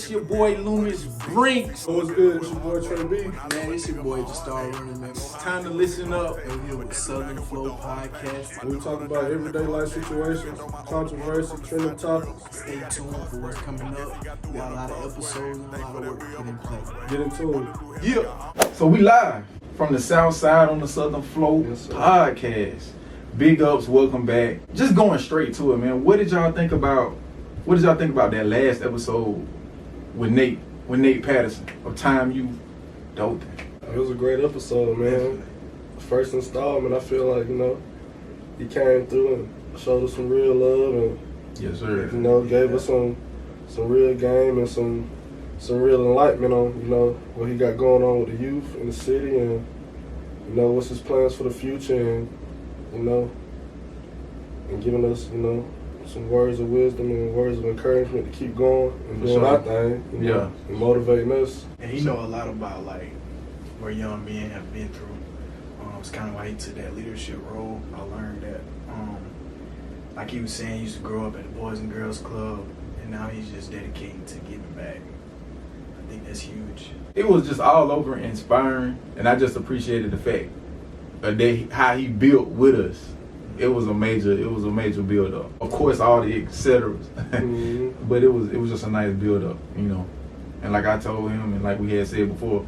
It's your boy Loomis Brinks. What's good? It's your boy Trey B. Man, it's your boy, the Star Running, man. It's time to listen up. We're here with Southern Flow Podcast. We talk about everyday life situations, controversy, trending topics. Stay tuned for what's coming up. We got a lot of episodes and a lot of work to put in play. Get into it. Yeah. So we live from the South Side on the Southern Flow Podcast. Big ups, welcome back. Just going straight to it, man. What did y'all think about that last episode with Nate Patterson of Time You Doping? It was a great episode, man. The first installment, I feel like, he came through and showed us some real love and, Yes, sir. Gave us some real game and some real enlightenment on, what he got going on with the youth in the city and, what's his plans for the future and, and giving us, some words of wisdom and words of encouragement to keep going and doing our thing, and motivating us. And he know a lot about like where young men have been through. It's kind of why he took that leadership role. I learned that, like he was saying, he used to grow up at the Boys and Girls Club, and now he's just dedicating to giving back. I think that's huge. It was just all over inspiring, and I just appreciated the fact that how he built with us. It was a major build up. Of course, all the et ceteras, but it was just a nice build up, And like I told him, and like we had said before,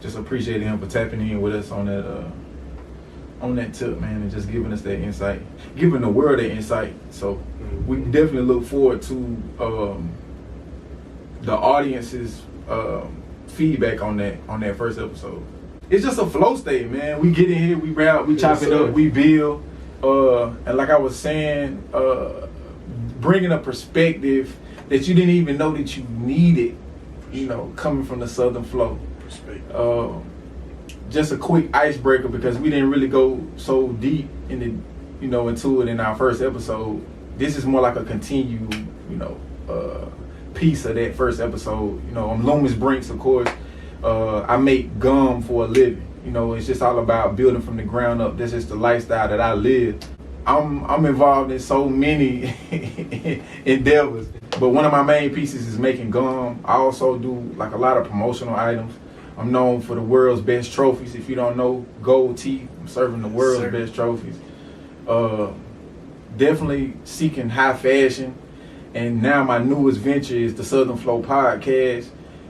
just appreciated him for tapping in with us on that tip, man, and just giving us that insight, giving the world that insight. So we definitely look forward to the audience's feedback on that first episode. It's just a flow state, man. We get in here, we rap, we chop it up, we build. And like I was saying, bringing a perspective that you didn't even know that you needed, coming from the Southern Flow. Just a quick icebreaker because we didn't really go so deep into it in our first episode. This is more like a continued, piece of that first episode. I'm Loomis Brinks, of course. I make gum for a living. It's just all about building from the ground up. This is the lifestyle that I live. I'm involved in so many endeavors, but one of my main pieces is making gum. I also do like a lot of promotional items. I'm known for the world's best trophies. If you don't know, gold teeth. I'm serving the world's best trophies. Definitely seeking high fashion, and now my newest venture is the Southern Flow Podcast,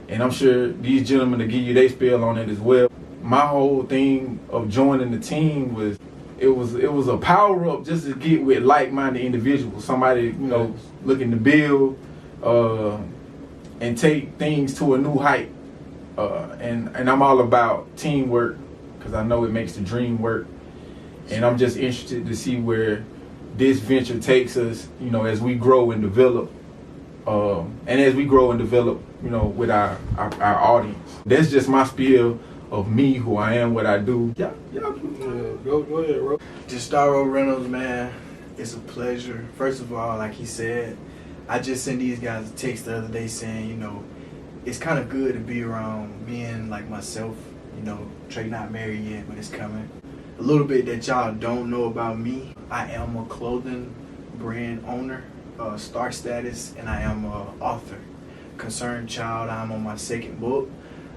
and I'm sure these gentlemen will give you their spiel on it as well. My whole thing of joining the team was it was a power up just to get with like-minded individuals, somebody looking to build and take things to a new height. And I'm all about teamwork because I know it makes the dream work. And I'm just interested to see where this venture takes us, as we grow and develop. And as we grow and develop, with our audience. That's just my spiel of me, who I am, what I do. Yeah, go ahead, bro. Just Star Reynolds, man, it's a pleasure. First of all, like he said, I just sent these guys a text the other day saying, it's kind of good to be around men like myself. Trey not married yet, but it's coming. A little bit that y'all don't know about me. I am a clothing brand owner, star status, and I am an author. Concerned Child, I'm on my second book.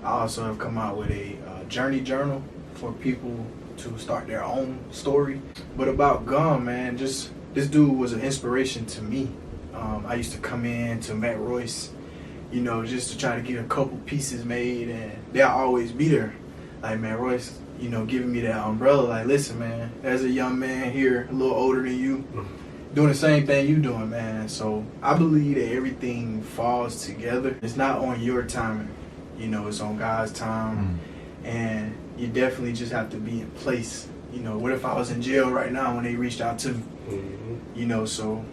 I also have come out with a journey journal for people to start their own story. But about gum, man, this dude was an inspiration to me. I used to come in to Matt Royce, just to try to get a couple pieces made, and they'll always be there. Like Matt Royce, giving me that umbrella, like, listen, man, there's a young man here, a little older than you, doing the same thing you doing, man. So I believe that everything falls together. It's not on your timing. It's on God's time, and you definitely just have to be in place. What if I was in jail right now when they reached out to me? So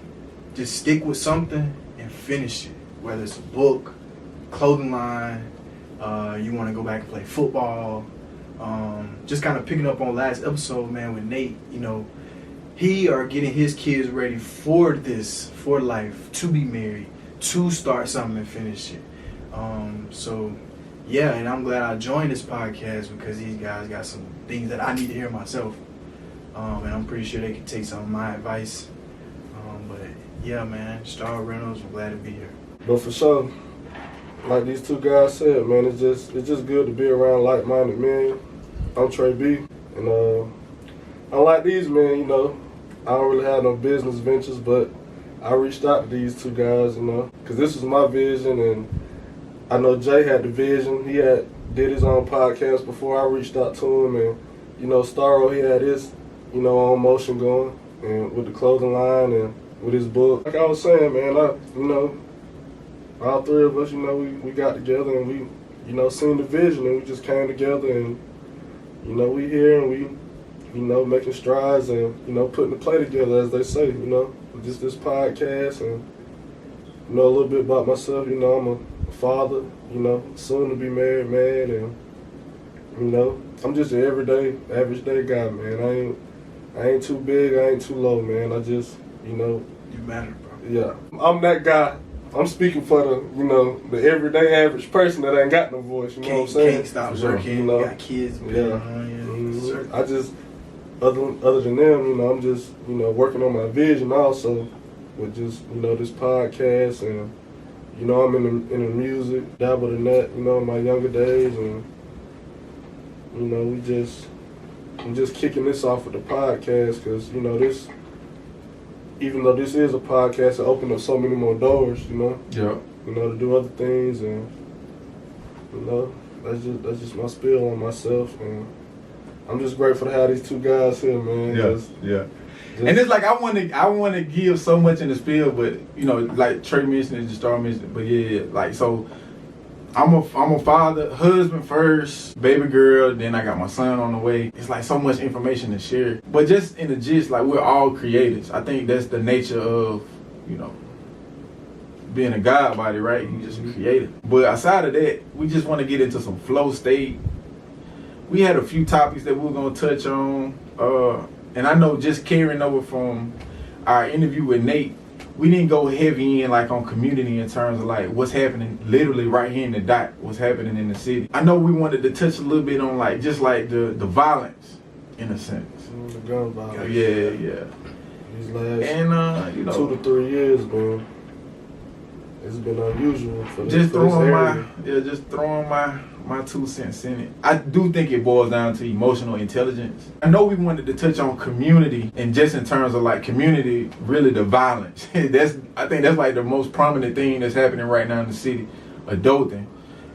just stick with something and finish it. Whether it's a book, clothing line, you want to go back and play football. Just kind of picking up on last episode, man, with Nate. He are getting his kids ready for life, to be married, to start something and finish it. Yeah, and I'm glad I joined this podcast because these guys got some things that I need to hear myself. And I'm pretty sure they can take some of my advice. But yeah, man, Star Reynolds, I'm glad to be here. But for sure, like these two guys said, man, it's just good to be around like-minded men. I'm Trey B, and unlike these men, you know, I don't really have no business ventures, but I reached out to these two guys, you know, because this was my vision, and I know Jay had the vision. He did his own podcast before I reached out to him, and you know, Starro, he had his, you know, own motion going, and with the clothing line and with his book. Like I was saying, man, you know, all three of us, you know, we got together and we, you know, seen the vision, and we just came together, and you know, we here and we, you know, making strides and, you know, putting the play together, as they say, you know, with just this podcast. And you know, a little bit about myself, you know, I'm a father, you know, soon to be married man, and you know, I'm just an everyday, average day guy, man. I ain't too big, I ain't too low, man. I just, you know, You matter, bro. yeah, I'm that guy. I'm speaking for the, you know, the everyday average person that ain't got no voice. You know what I'm saying? Can't stop Sure. working. You know? Got kids. Yeah. Mm-hmm. I just, other than them, you know, I'm just, you know, working on my vision also with just, you know, this podcast, and you know, I'm in the music, dabbled in that, you know, in my younger days, and you know, I'm just kicking this off with the podcast, because you know, this, even though this is a podcast, it opened up so many more doors, you know. Yeah. You know, to do other things, and you know, that's just my spiel on myself, and I'm just grateful to have these two guys here, man. Yeah, yeah. And it's like I want to give so much in the spiel, but you know, like Trey mentioned and just started mentioning, but yeah, like so. I'm a father, husband first, baby girl, then I got my son on the way. It's like so much information to share. But just in the gist, like we're all creators. I think that's the nature of, you know, being a God body, right? You just created. But outside of that, we just want to get into some flow state. We had a few topics that we were gonna touch on. And I know just carrying over from our interview with Nate, we didn't go heavy in like on community in terms of like what's happening literally right here in the dot, what's happening in the city. I know we wanted to touch a little bit on like just like the violence in a sense. The gun violence. Yeah. These last And you know, 2 to 3 years, man, it's been unusual for this, just throwing area. my 2 cents in it. I do think it boils down to emotional intelligence. I know we wanted to touch on community, and just in terms of like community, really the violence. I think that's like the most prominent thing that's happening right now in the city, adulting,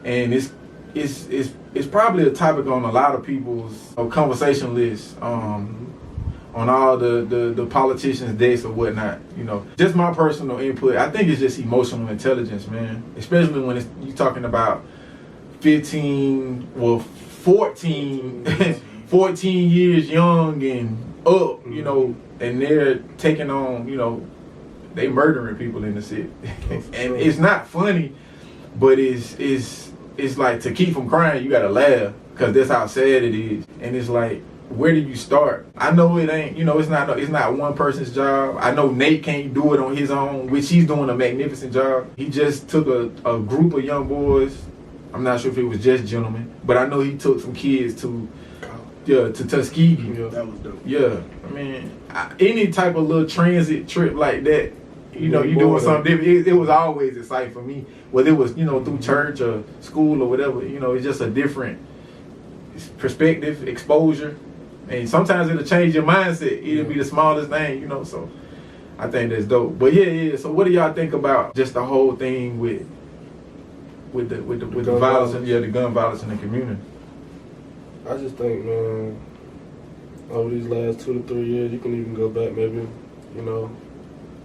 and it's probably a topic on a lot of people's conversation list. On all the politicians' desks or whatnot, you know. Just my personal input, I think it's just emotional intelligence, man. Especially when you're talking about 14 years young and up, you know, and they're taking on, you know, they murdering people in the city. And it's not funny, but it's like, to keep from crying, you gotta laugh, because that's how sad it is. And it's like, where do you start? I know it ain't, you know, it's not one person's job. I know Nate can't do it on his own, which he's doing a magnificent job. He just took a group of young boys. I'm not sure if it was just gentlemen, but I know he took some kids to Tuskegee. Yeah, that was dope. Yeah, I mean, any type of little transit trip like that, you know, you doing something different. It was always exciting for me, whether it was, you know, through church or school or whatever. You know, it's just a different perspective, exposure. And sometimes it'll change your mindset. It'll be the smallest thing, you know. So I think that's dope. But yeah. So what do y'all think about just the whole thing with the violence and the gun violence in the community? I just think, man, over these last 2 to 3 years, you can even go back maybe, you know,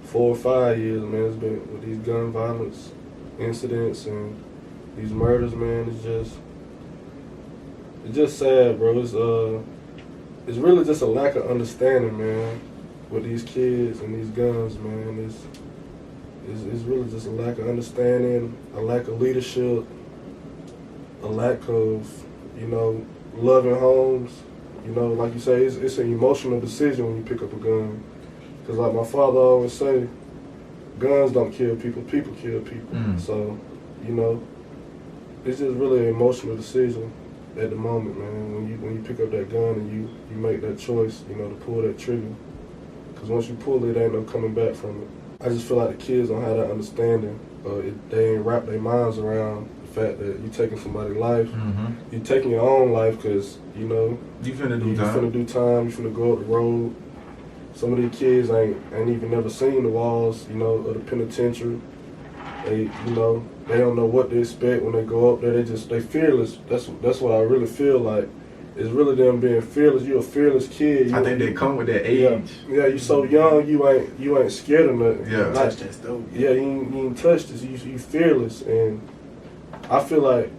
4 or 5 years, man. It's been with these gun violence incidents and these murders, man. It's just sad, bro. It's really just a lack of understanding, man, with these kids and these guns, man. It's really just a lack of understanding, a lack of leadership, a lack of, you know, loving homes. You know, like you say, it's an emotional decision when you pick up a gun. Because like my father always say, guns don't kill people, people kill people. So, you know, it's just really an emotional decision at the moment, man, when you pick up that gun and you make that choice, you know, to pull that trigger. Because once you pull it, ain't no coming back from it. I just feel like the kids don't have that understanding. They ain't wrap their minds around, fact that you taking somebody's life, Mm-hmm. you taking your own life, because you know You finna do you time. finna do time, you finna go up the road. Some of these kids ain't even never seen the walls, you know, of the penitentiary. They, you know, they don't know what to expect when they go up there. They fearless. That's what I really feel like. It's really them being fearless. You're a fearless kid. I think they come with that age. Yeah, you so young. You ain't scared of nothing. Yeah. Like, Touch that stove. yeah, you ain't touched this. You fearless, and I feel like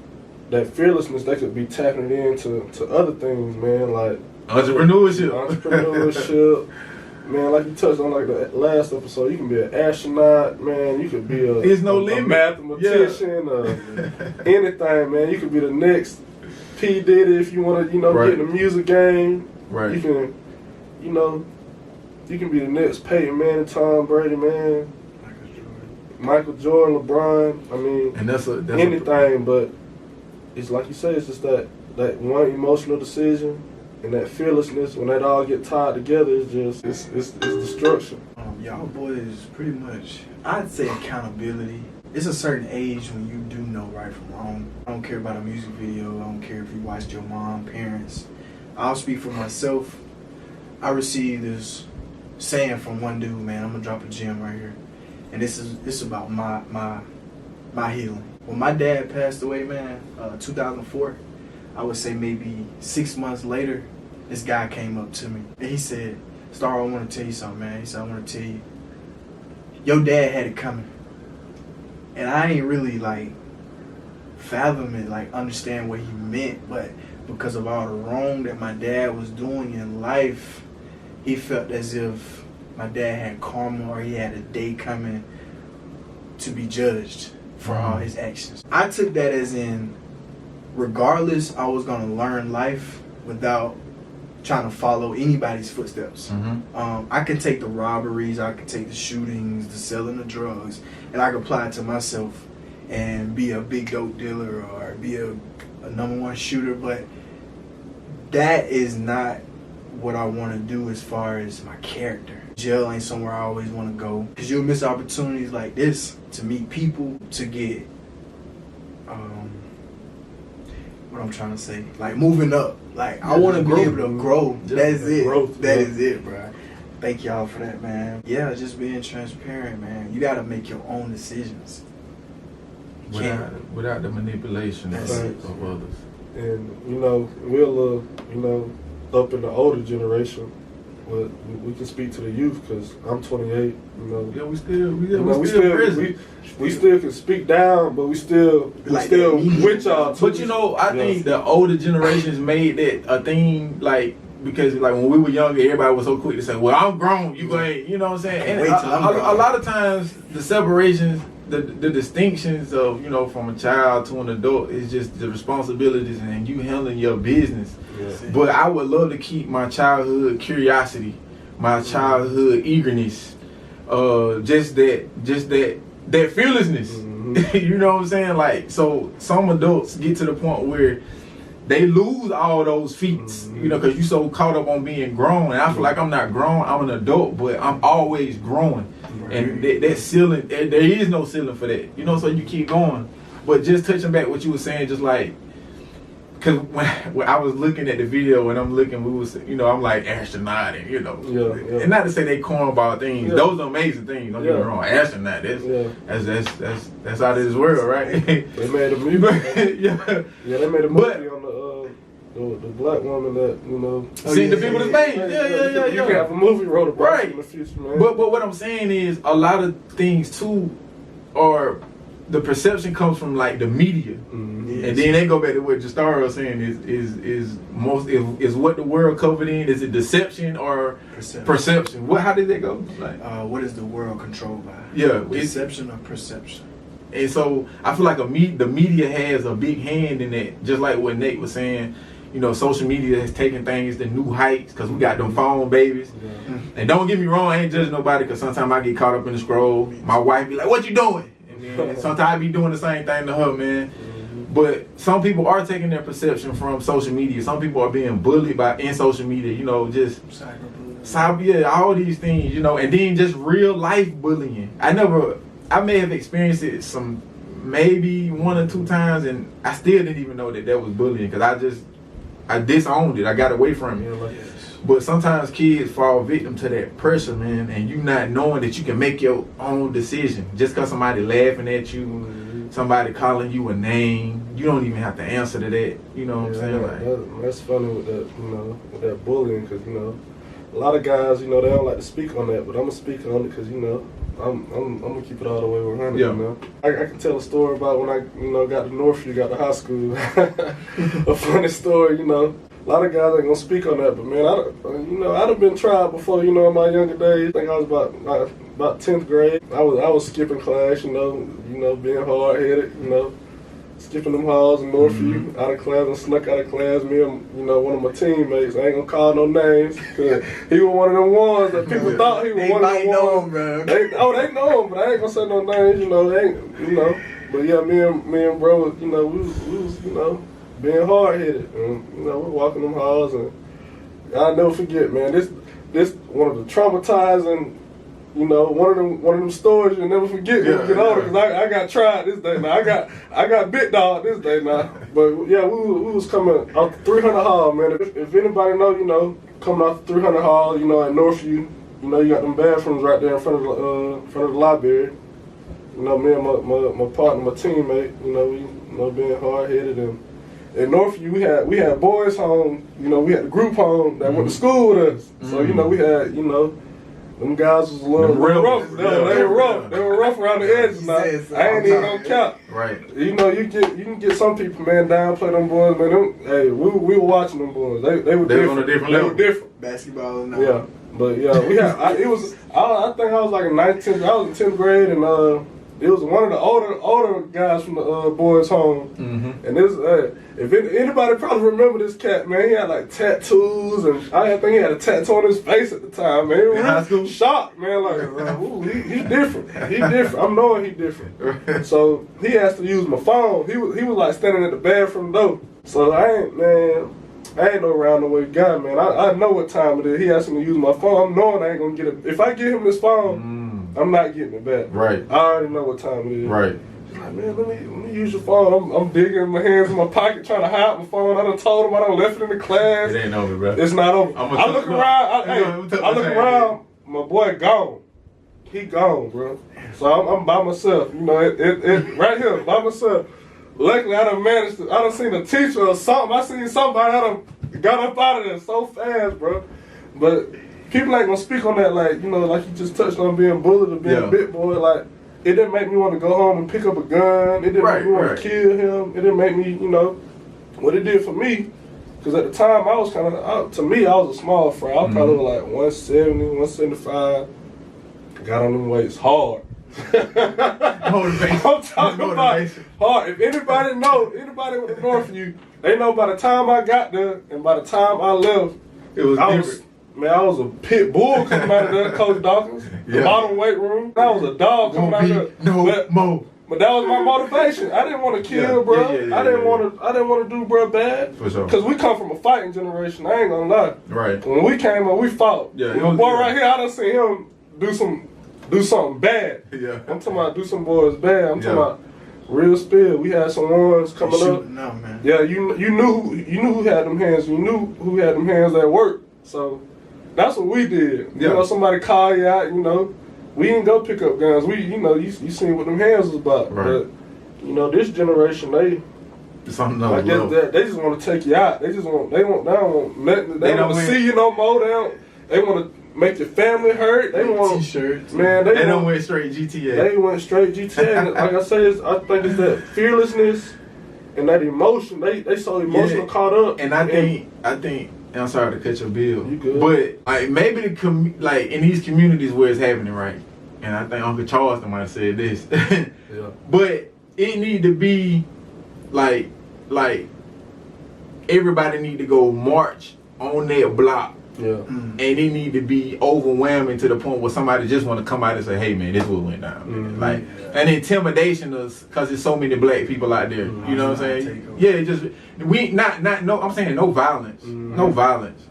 that fearlessness, they could be tapping it into other things, man. Like Entrepreneurship. Man, like you touched on like the last episode, you can be an astronaut, man. You could be There's no a limit. mathematician, anything, man. You could be the next P. Diddy if you want to, you know, Right. get in the music game. Right. You can, you know, you can be the next Peyton Manning, Tom Brady, man. Michael Jordan, LeBron. I mean, And that's anything, but it's like you say, it's just that one emotional decision and that fearlessness. When that all get tied together, it's just it's destruction. Y'all boys pretty much, I'd say accountability. It's a certain age when you do know right from wrong. I don't care about a music video. I don't care if you watched your mom, parents. I'll speak for myself. I received this saying from one dude, man. I'm gonna drop a gem right here, and this is about my healing. When my dad passed away, man, 2004, I would say maybe 6 months later, this guy came up to me and he said, "Star, I want to tell you something, man." He said, "I want to tell you, your dad had it coming." And I ain't really like fathom it, like understand what he meant, but because of all the wrong that my dad was doing in life, he felt as if my dad had karma or he had a day coming to be judged for all his actions. I took that as in, regardless, I was gonna learn life without trying to follow anybody's footsteps. I can take the robberies, I can take the shootings, the selling of drugs, and I can apply it to myself and be a big dope dealer or be a #1 shooter, but that is not what I want to do as far as my character. Jail ain't somewhere I always want to go, because you'll miss opportunities like this to meet people, to get what I'm trying to say, like moving up. Like I want to be able to grow. That's it. That is it, bro. Thank y'all for that, man. Yeah, just being transparent, man. You gotta make your own decisions. Without the manipulation of others. And you know, we're a little, you know, up in the older generation. But we can speak to the youth, because I'm 28. You know, Yeah, we still present. We still can speak down, but we still with y'all too. But you know, I think the older generations made that a thing, like, because like when we were younger, everybody was so quick to say, "Well, I'm grown, you ain't," you know what I'm saying? And Wait till I'm grown. a lot of times the separations, the distinctions of, you know, from a child to an adult is just the responsibilities and you handling your business. Yeah. But I would love to keep my childhood curiosity, my childhood eagerness, just that fearlessness. You know what I'm saying? Like, so some adults get to the point where they lose all those feats, you know, because you so caught up on being grown. And I feel like I'm not grown, I'm an adult, but I'm always growing. And that ceiling, there is no ceiling for that, you know, so you keep going. But just touching back what you were saying, just like, because when I was looking at the video and I'm looking, we was, you know, I'm like astronaut, and you know, and not to say they cornball things, those are amazing things. Don't get me wrong, astronaut, that's out of this world, right? They made a movie. They made a movie on the black woman that, you know. See the people that's made. You can have a movie wrote about it in the future, man. But what I'm saying is, a lot of things too are, the perception comes from like the media, and then they go back to what Justara was saying is what the world covered in. Is it deception or perception? How did that go? Like, what is the world controlled by? Yeah, Deception or perception? And so I feel like the media has a big hand in that. Just like what Nate was saying, you know, social media has taken things to new heights because we got them phone babies. And don't get me wrong, I ain't judging nobody, because sometimes I get caught up in the scroll. My wife be like, "What you doing?" And sometimes I be doing the same thing to her, man. But some people are taking their perception from social media. Some people are being bullied in social media, you know, just all these things, you know, and then just real life bullying. I may have experienced it maybe 1 or 2 times, and I still didn't even know that was bullying because I disowned it. I got away from it. Yes. But sometimes kids fall victim to that pressure, man, and you not knowing that you can make your own decision. Just because somebody laughing at you, somebody calling you a name, you don't even have to answer to that. You know what I'm saying? Like, that's funny with that, with that bullying, because a lot of guys, they don't like to speak on that, but I'm gonna speak on it because I'm gonna keep it all the way 100. Yeah. I can tell a story about when I got to Northview, got to high school. A funny story, A lot of guys ain't gonna speak on that, but man, I'd have been tried before, in my younger days. I think I was about 10th grade. I was skipping class, being hard headed, skipping them halls in Northview, out of class and snuck out of class. Me and one of my teammates, I ain't gonna call no names, cause he was one of them ones that people thought he was one of them ones. They know him, but I ain't gonna say no names, But yeah, me and bro, we was being hard headed, and we're walking them halls, and I'll never forget, man. This one of the traumatizing, one of them stories you'll never forget when you get older. Cause I got tried this day now. I got bit dog this day now. But yeah, we was coming out the 300 hall, man. If anybody know, coming out the 300 hall, at Northview, you got them bathrooms right there in front of the library. Me and my partner, my teammate, we being hard headed, and in Northview we had boys home, we had the group home that went to school with us. So we had them guys was a little rough. They were rough. They were rough around the edges. Now I ain't even gonna count. Right. You can get some people, man, downplay them boys, man. We were watching them boys. They were different. On a different level. They were different. Basketball now. Yeah, but yeah, we had. I think I was like in 19th. I was in 10th grade, and it was one of the older guys from the boys' home. Mm-hmm. And this, if anybody probably remember this cat, man, he had like tattoos, and I think he had a tattoo on his face at the time, man. He was really shocked, man. Like, ooh, he different. He different. I'm knowing he different. So he asked to use my phone. He was like standing at the bathroom door. So I ain't no round the way guy, man. I know what time it is. He asked me to use my phone. I'm knowing I ain't gonna get it. If I give him this phone, I'm not getting it back. Right. I already know what time it is. Right. He's like, man, let me use your phone. I'm digging my hands in my pocket trying to hide my phone. I done told him I done left it in the class. It ain't over, bro. It's not over. I look around. I look around. My boy gone. He gone, bro. So I'm by myself. It right here by myself. Luckily, I done seen a teacher or something. I seen somebody. I done got up out of there so fast, bro. But people ain't gonna speak on that, like you just touched on being bullied or being a bit boy. Like, it didn't make me want to go home and pick up a gun. It didn't make me want to kill him. It didn't make me, what it did for me. Because at the time, I was to me, I was a small fry. I was probably like 170, 175. Got on them weights hard. Motivation. I'm talking about hard. If anybody with the Northview, they know by the time I got there and by the time I left, it was different. I was a pit bull coming out of there, Coach Dawkins. The bottom weight room. I was a dog coming out of there. But that was my motivation. I didn't want to kill, bro. I didn't want to do bro bad. For sure. Because we come from a fighting generation. I ain't gonna lie. Right. When we came up, we fought. Yeah. My boy right here, I done seen him do something bad. Yeah. I'm talking about do some boys bad. I'm talking about real spill. We had some ones coming up. No, man. Yeah, you knew who had them hands. You knew who had them hands at work. So that's what we did. Yeah. Somebody call you out. We didn't go pick up guns. You seen what them hands was about. Right. But this generation, they just want to take you out. They don't want nothing. They don't want to see you no more. They want to make your family hurt. They want T-shirts. Man, they don't went straight GTA. They went straight GTA. And like I say, I think it's that fearlessness and that emotion. They so emotional caught up. And I think. I'm sorry to cut your bill. You good. But like maybe in these communities where it's happening, right? And I think Uncle Charleston might have said this. Yeah. But it need to be like everybody need to go march on their block. Yeah. And it need to be overwhelming to the point where somebody just want to come out and say, hey man, this is what went down. Mm-hmm. Like an intimidation is because there's so many black people out there. You know what I'm saying? Yeah, just I'm saying no violence. No violence.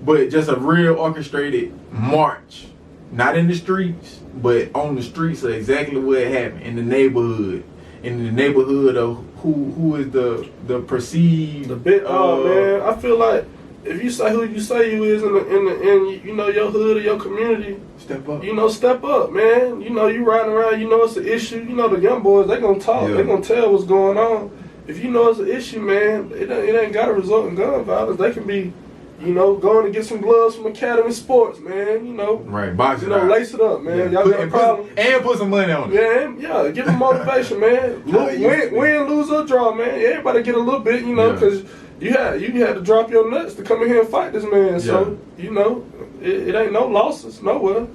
But just a real orchestrated march. Not in the streets, but on the streets of exactly what happened in the neighborhood. in the neighborhood of who is the perceived man. I feel like if you say who you say you is in you know your hood or your community, step up. You know, step up, man. You know, you riding around, you know it's an issue. You know the young boys, they gonna talk, they gonna tell what's going on. If you know it's an issue, man, it ain't gotta result in gun violence. They can be, you know, going to get some gloves from Academy Sports, man. You know, right, box you know, lace it up, man. Yeah. Y'all got a problem, and put some money on it. Yeah, give them motivation, man. Win, lose or draw, man. Everybody get a little bit, you know, because you had to drop your nuts to come in here and fight this man. So you know, it ain't no losses nowhere.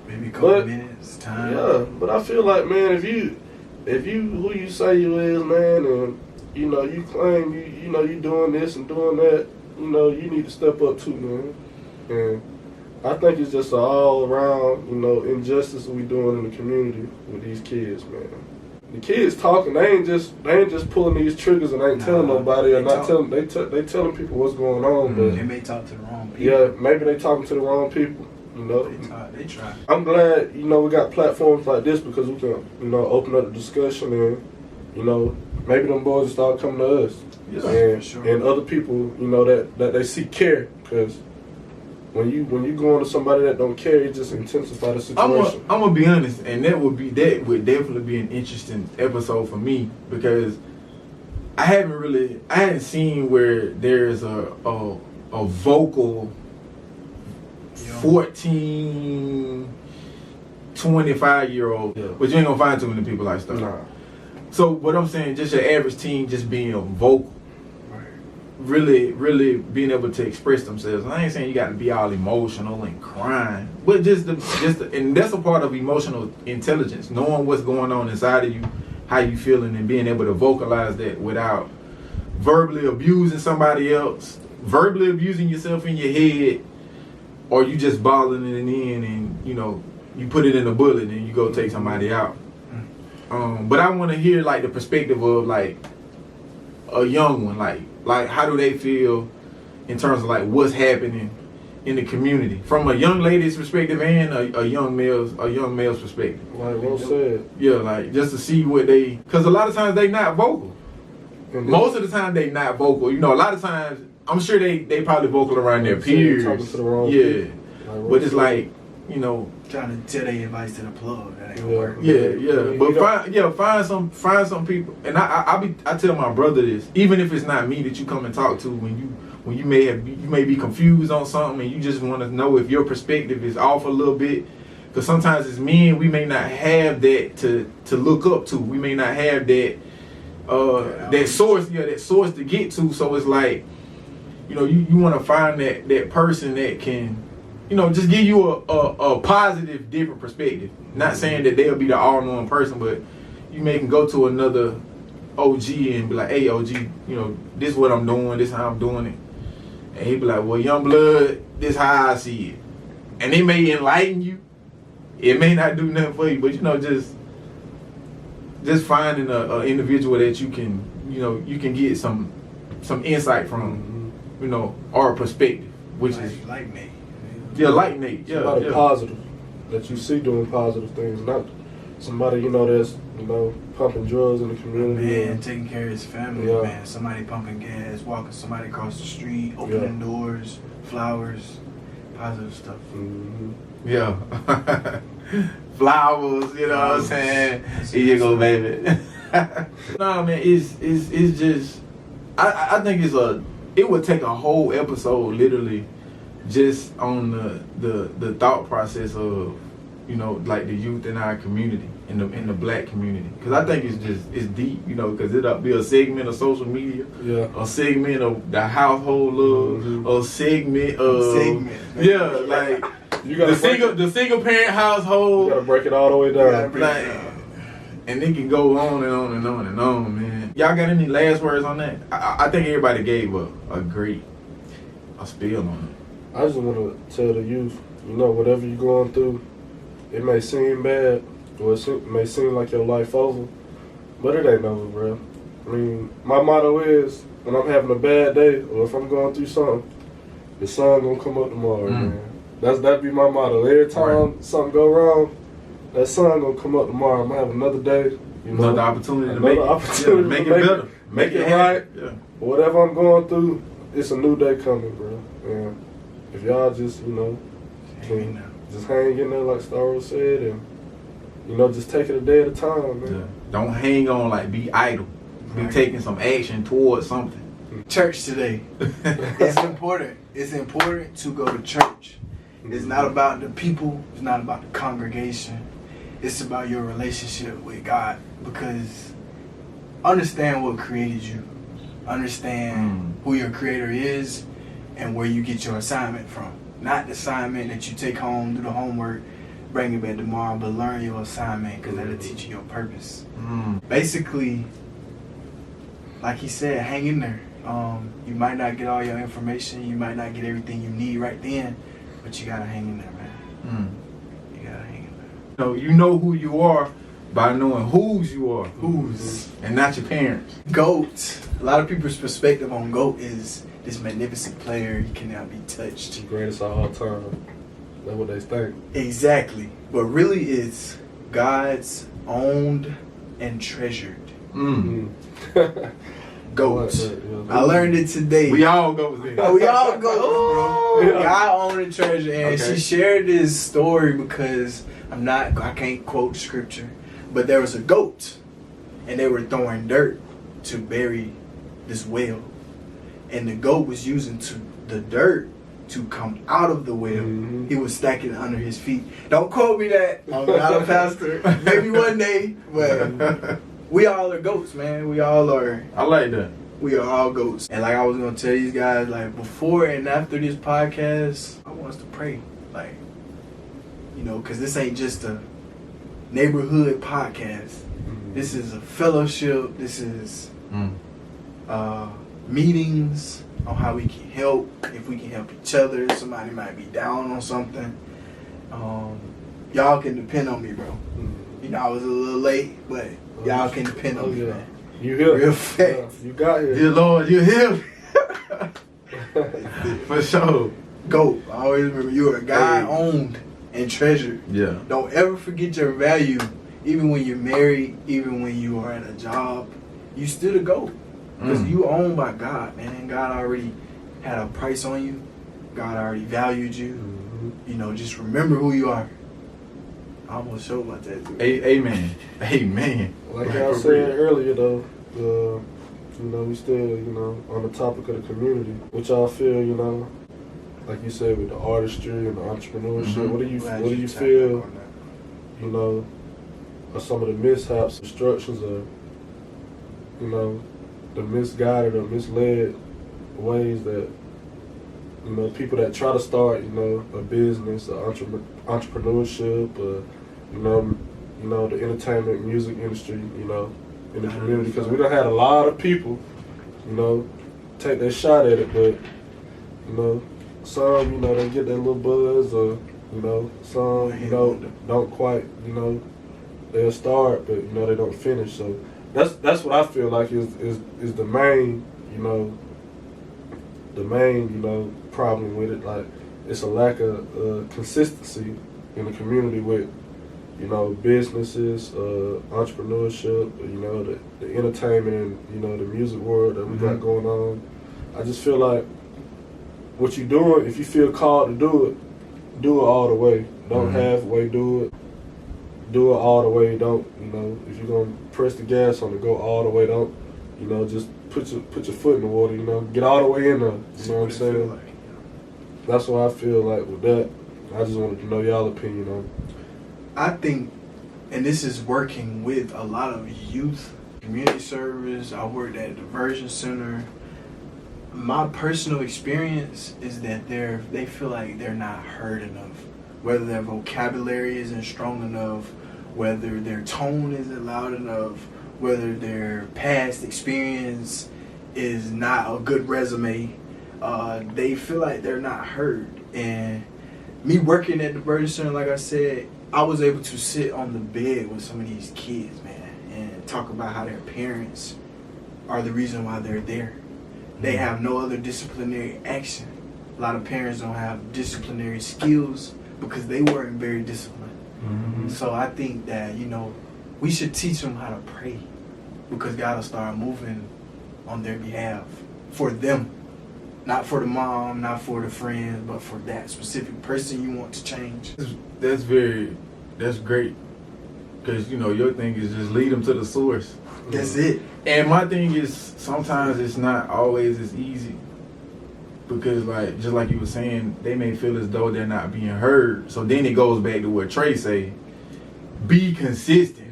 Maybe a couple minutes time. Yeah, but I feel like, man, if you who you say you is, man, and you know you claim you know you doing this and doing that, you know you need to step up too, man. And I think it's just an all around, you know, injustice we doing in the community with these kids, man. The kids talking, they ain't just pulling these triggers and ain't telling nobody or not telling. They telling people what's going on, but they may talk to the wrong people. Yeah, maybe they talking to the wrong people. You know, they try. I'm glad, you know, we got platforms like this because we can, you know, open up the discussion and, you know, maybe them boys will start coming to us. Yeah, and, for sure. And other people, you know, that they seek care, because when you go into somebody that don't care, it just intensifies the situation. I'm gonna be honest, and that would definitely be an interesting episode for me, because I hadn't seen where there's a vocal 14, 25-year-old, but you ain't gonna find too many people like stuff. Nah. So what I'm saying, just your average teen just being vocal, really being able to express themselves. And I ain't saying you got to be all emotional and crying, but and that's a part of emotional intelligence, knowing what's going on inside of you, how you feeling, and being able to vocalize that without verbally abusing somebody else, verbally abusing yourself in your head, or you just balling it in and, you know, you put it in a bullet and you go take somebody out. But I want to hear, like, the perspective of, like, a young one, like how do they feel in terms of, like, what's happening in the community from a young lady's perspective and a young male's perspective. Like well said. Yeah, like, just to see what they, because a lot of times they not vocal. Most of the time they not vocal. You know, a lot of times I'm sure they probably vocal around their peers. Talking to the wrong people. Like, but it's like, you know, trying to tell their advice to the plug. That ain't gonna work. Yeah. But find some people. And I tell my brother this, even if it's not me that you come and talk to, when you may be confused on something and you just want to know if your perspective is off a little bit. Because sometimes as men, we may not have that to look up to. We may not have that that source to get to. So it's like, you know, you want to find that person that can, you know, just give you a positive, different perspective. Not saying that they'll be the all-knowing person, but you may can go to another OG and be like, hey, OG, you know, this is what I'm doing, this is how I'm doing it. And he'd be like, well, young blood, this how I see it. And it may enlighten you. It may not do nothing for you, but, you know, just finding an individual that you can get some insight from, you know, or a perspective, which is like Nate. Yeah, like Nate. Somebody positive that you see doing positive things, not somebody, you know, that's, you know, pumping drugs in the community. Man, taking care of his family, man. Somebody pumping gas, walking somebody across the street, opening doors, flowers, positive stuff. Mm-hmm. Yeah. Flowers, you know what I'm saying? Here you go, baby. Nah, man, it's just, I think it would take a whole episode, literally, just on the thought process of, you know, like the youth in our community, in the black community, because I think it's deep, you know, because it'll be a segment of social media, a segment of the household love, a segment of like you gotta the single parent household. You gotta break it all the way down. And it can go on and on and on and on, man. Y'all got any last words on that? I think everybody gave a great spiel on it. I just want to tell the youth, you know, whatever you're going through, it may seem bad, or it may seem like your life over, but it ain't over, bro. I mean, my motto is, when I'm having a bad day, or if I'm going through something, the sun gonna come up tomorrow, man. That'd be my motto. Every time something go wrong, that sun gonna come up tomorrow. I'm gonna have another day, You know, another opportunity to make it make better. Make it happen. right. Yeah. Whatever I'm going through, it's a new day coming, bro. And if y'all just, you know, just hang in there like Star Wars said, and, you know, just take it a day at a time, man. Yeah. Don't hang on, like, be idle. Be taking some action towards something. Church today. It's important. It's important to go to church. It's not about the people. It's not about the congregation. It's about your relationship with God. Because understand what created you. Understand who your creator is and where you get your assignment from. Not the assignment that you take home, do the homework, bring it back tomorrow, but learn your assignment because that'll teach you your purpose. Basically, like he said, hang in there. You might not get all your information. You might not get everything you need right then, but you gotta hang in there, man. You gotta hang in there. So you know who you are by knowing whose you are. Whose? And not your parents. GOAT. A lot of people's perspective on GOAT is this magnificent player. He cannot be touched. The greatest of all time. That's what they think. Exactly. But really it's God's owned and treasured. GOAT. I learned it today. We all go with it. We all go, bro. Yeah. God owned and treasured. And Okay. she shared this story because I can't quote scripture, but there was a goat and they were throwing dirt to bury this well. And the goat was using the dirt to come out of the well. He was stacking it under his feet. Don't quote me that. I'm not a pastor. Maybe one day, but we all are goats, man. We all are. I like that. We are all goats. And like I was gonna tell these guys, like before and after this podcast, I want us to pray. Like, you know, because this ain't just a neighborhood podcast. This is a fellowship. This is meetings on how we can help. If we can help each other, somebody might be down on something. Y'all can depend on me, bro. You know, I was a little late, but y'all can depend on me, man. You here? Real facts. You got here. Dear Lord, you're here. For sure. GOAT. I always remember you are God owned and treasured. Yeah. Don't ever forget your value. Even when you're married, even when you are at a job, you still a GOAT. Because you owned by God, man. God already had a price on you. God already valued you. You know, just remember who you are. I almost showed my tattoo. Amen. Amen. Like I said earlier, though, you know, we still, you know, on the topic of the community, which I feel, you know, like you said, with the artistry and the entrepreneurship. What do you feel, you know, are some of the mishaps, obstructions, or, you know, the misguided or misled ways that, you know, people that try to start, you know, a business, entrepreneurship, you know, the entertainment, music industry, you know, in the community, because we done had a lot of people, you know, take their shot at it, but, you know, some, you know, they get that little buzz, or, you know, some, you know, don't quite, you know, they'll start, but, you know, they don't finish. So that's what I feel like is the main, you know, problem with it. Like, it's a lack of consistency in the community with, you know, businesses, entrepreneurship, you know, the entertainment and, you know, the music world that we got going on. I just feel like what you're doing, if you feel called to do it all the way. Don't halfway do it. Do it all the way. Don't, you know, if you're going to press the gas on it, go all the way. Don't, you know, just put your foot in the water, you know, get all the way in there. You know what I'm saying? That's what I feel like with that. I just wanted to know y'all opinion on it. I think, and this is working with a lot of youth, community service. I worked at a diversion center. My personal experience is that they feel like they're not heard enough. Whether their vocabulary isn't strong enough, whether their tone isn't loud enough, whether their past experience is not a good resume, they feel like they're not heard. And me working at the diversion center, like I said, I was able to sit on the bed with some of these kids, man, and talk about how their parents are the reason why they're there. They have no other disciplinary action. A lot of parents don't have disciplinary skills because they weren't very disciplined. So I think that, you know, we should teach them how to pray, because God will start moving on their behalf for them. Not for the mom, not for the friends, but for that specific person you want to change. That's great. Because, you know, your thing is just lead them to the source. That's it. And my thing is, sometimes it's not always as easy. Because, like, just like you were saying, they may feel as though they're not being heard. So then it goes back to what Trey say, be consistent.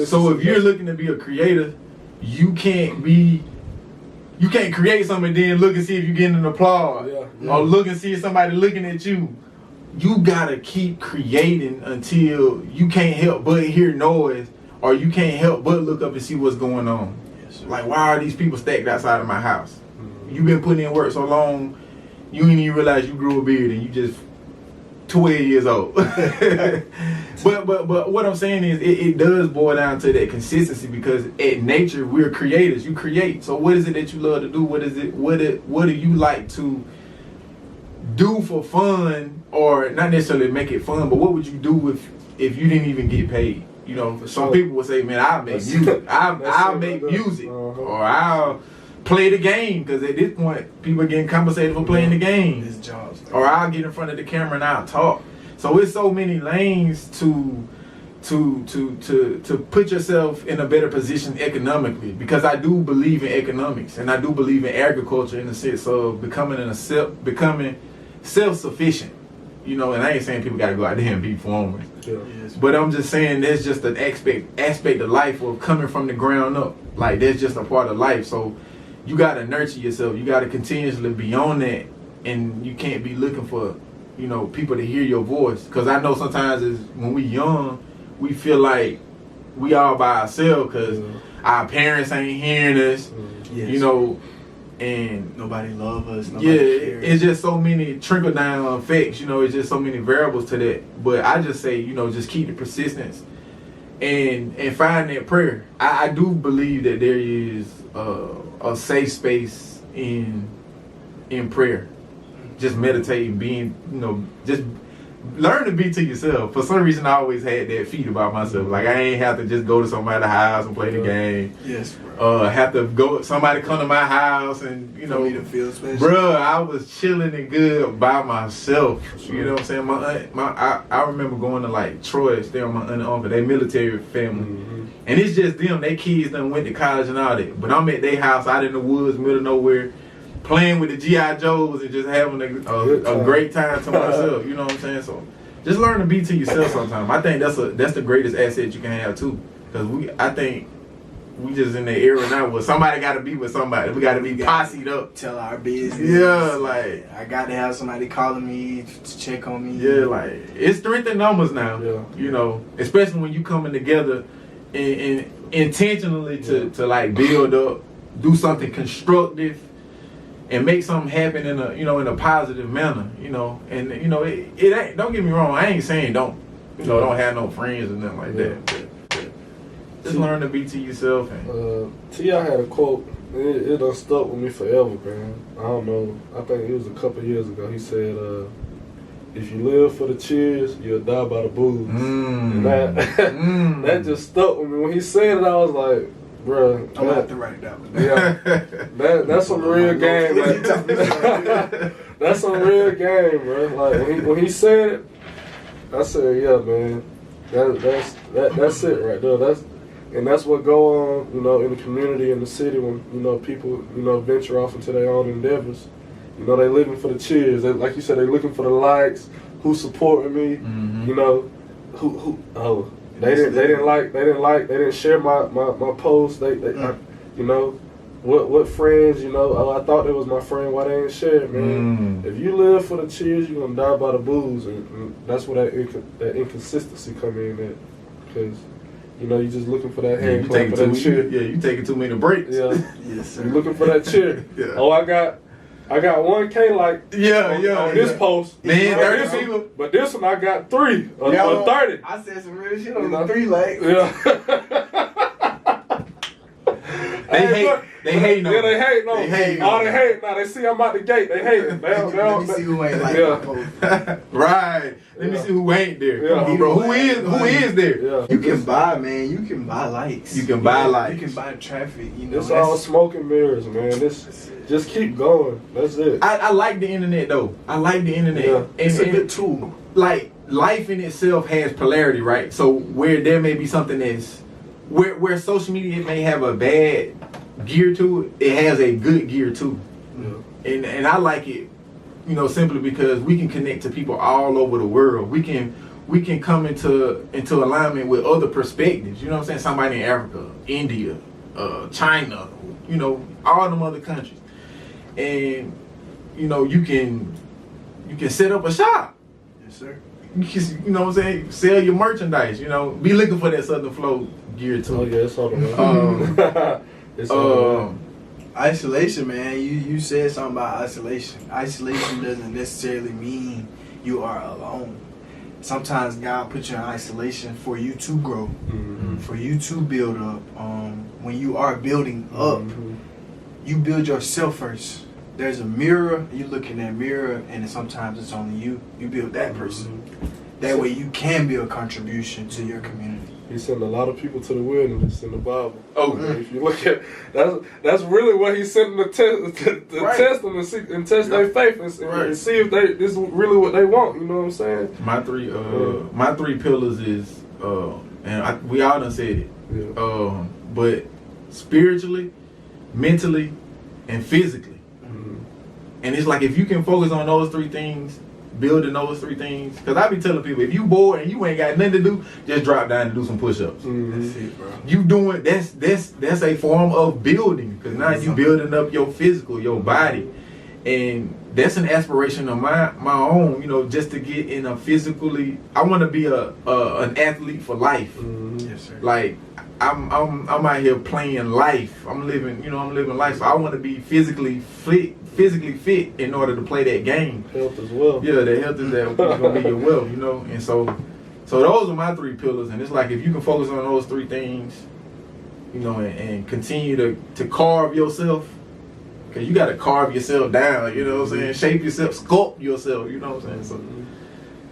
So if you're looking to be a creator, you can't create something and then look and see if you're getting an applause. Or look and see if somebody looking at you. You gotta keep creating until you can't help but hear noise, or you can't help but look up and see what's going on. Yes, like, why are these people stacked outside of my house? You've been putting in work so long, you didn't even realize you grew a beard and you just 12 years old. but what I'm saying is, it does boil down to that consistency, because at nature we're creators. You create. So what is it that you love to do? What do you like to do for fun, or not necessarily make it fun, but what would you do if you didn't even get paid? You know, some people would say, man, I'll make music. I'll make music, or I'll play the game, because at this point, people are getting compensated for playing the game. It's jobs. Or I'll get in front of the camera and I'll talk. So it's so many lanes to put yourself in a better position economically, because I do believe in economics, and I do believe in agriculture in the sense of becoming self-sufficient. You know, and I ain't saying people got to go out there and be farmers. Yeah. Yes. But I'm just saying there's just an aspect of life of coming from the ground up. Like, that's just a part of life. So you got to nurture yourself. You got to continuously be on that. And you can't be looking for, you know, people to hear your voice. Because I know sometimes when we young, we feel like we all by ourselves because our parents ain't hearing us, you know, and nobody love us. Nobody cares. It's just so many trickle down effects, you know, it's just so many variables to that. But I just say, you know, just keep the persistence and find that prayer. I do believe that there is a safe space in prayer. Just meditating, being, you know, just learn to be to yourself. For some reason, I always had that feat about myself. Like, I ain't have to just go to somebody's house and play the game. Yes, bro. Have to go, somebody come to my house and, you know, for me to feel special. Bruh, I was chilling and good by myself. You know what I'm saying? I remember going to, like, Troy, staying with my aunt and uncle, they military family. And it's just them, they kids done went to college and all that. But I'm at their house out in the woods, middle of nowhere, playing with the G.I. Joes and just having a great time to myself. You know what I'm saying? So just learn to be to yourself sometimes. I think that's the greatest asset you can have too. Because I think we just in the era now where somebody got to be with somebody. We got to be posseed up. Tell our business. Yeah, like, I got to have somebody calling me to check on me. Yeah, like, it's strength in numbers now. Yeah. You know, especially when you coming together and intentionally to like build up, do something constructive, and make something happen in a positive manner, you know. And you know, it ain't, don't get me wrong, I ain't saying don't have no friends or nothing like that. But just learn to be to yourself. And T.I. had a quote, it done stuck with me forever, man. I don't know, I think it was a couple years ago. He said, if you live for the cheers, you'll die by the booze. And that just stuck with me. When he said it, I was like, bruh, I'm gonna have to write it down. Yeah, that's some real game, man. That's some real game, bro. Like when he said it, I said, yeah, man, that's it right there. That's what go on, you know, in the community, in the city, when, you know, people, you know, venture off into their own endeavors. You know, they looking for the cheers. They, like you said, they looking for the likes. Who's supporting me? You know, They didn't share my post. You know, what friends, you know, I thought it was my friend, why they ain't share it, man. If you live for the cheers, you're gonna die by the booze, and that's where that inconsistency come in at, because, you know, you just looking for that hand clap for that cheer. Yeah, you taking too many breaks. Yeah. Yes, sir. You looking for that cheer. Yeah. Oh, I got 1K on this post. Man, 30 people. But this one I got 3 or 30. I said some real shit on the 3 likes. Yeah. They hate no. Yeah, they hate no. They hate no. Oh, they hate now. They see I'm out the gate. They hate it. Let me see who ain't like my post. Right. Let me see who ain't there. Yeah. Come on, bro. Who is there? Yeah. You can buy, man. You can buy likes. You can buy likes. You can buy traffic. You know, It's all smoke and mirrors, man. Just keep going. That's it. I like the internet though. I like the internet. Yeah. And, It's a good tool. Like life in itself has polarity, right? So where there may be something that's where social media may have a bad gear to it, it has a good gear too. Yeah. And I like it, you know, simply because we can connect to people all over the world. We can come into alignment with other perspectives. You know what I'm saying? Somebody in Africa, India, China, you know, all them other countries. And you know, you can set up a shop. Yes, sir. You know what I'm saying? Sell your merchandise, you know. Be looking for that Southern Flow gear too. Oh yeah, it's all the way. It's all the way. Isolation, man. You said something about isolation. Isolation doesn't necessarily mean you are alone. Sometimes God puts you in isolation for you to grow, for you to build up. When you are building up, you build yourself first. There's a mirror. You look in that mirror, and sometimes it's only you. You build that person. That way, you can be a contribution to your community. He sent a lot of people to the wilderness in the Bible. Oh, If you look at that's really what he sent them to test them and test their faith and see if this is really what they want. You know what I'm saying? My three pillars is we all done said it. Yeah. But spiritually, mentally, and physically. And it's like if you can focus on those three things, building those three things. Because I be telling people, if you bored and you ain't got nothing to do, just drop down and do some push-ups. That's it, bro. You doing that's a form of building. Because now you building up your physical, your body, and that's an aspiration of my own. You know, just to get in a physically. I want to be an athlete for life. Yes, sir. Like I'm out here playing life. I'm living life. So I want to be physically fit in order to play that game. Health as well. Yeah, the health is gonna be your wealth, you know. And so those are my three pillars. And it's like if you can focus on those three things, you know, and continue to carve yourself, because you got to carve yourself down. You know what I'm saying? Shape yourself, sculpt yourself. You know what I'm saying? So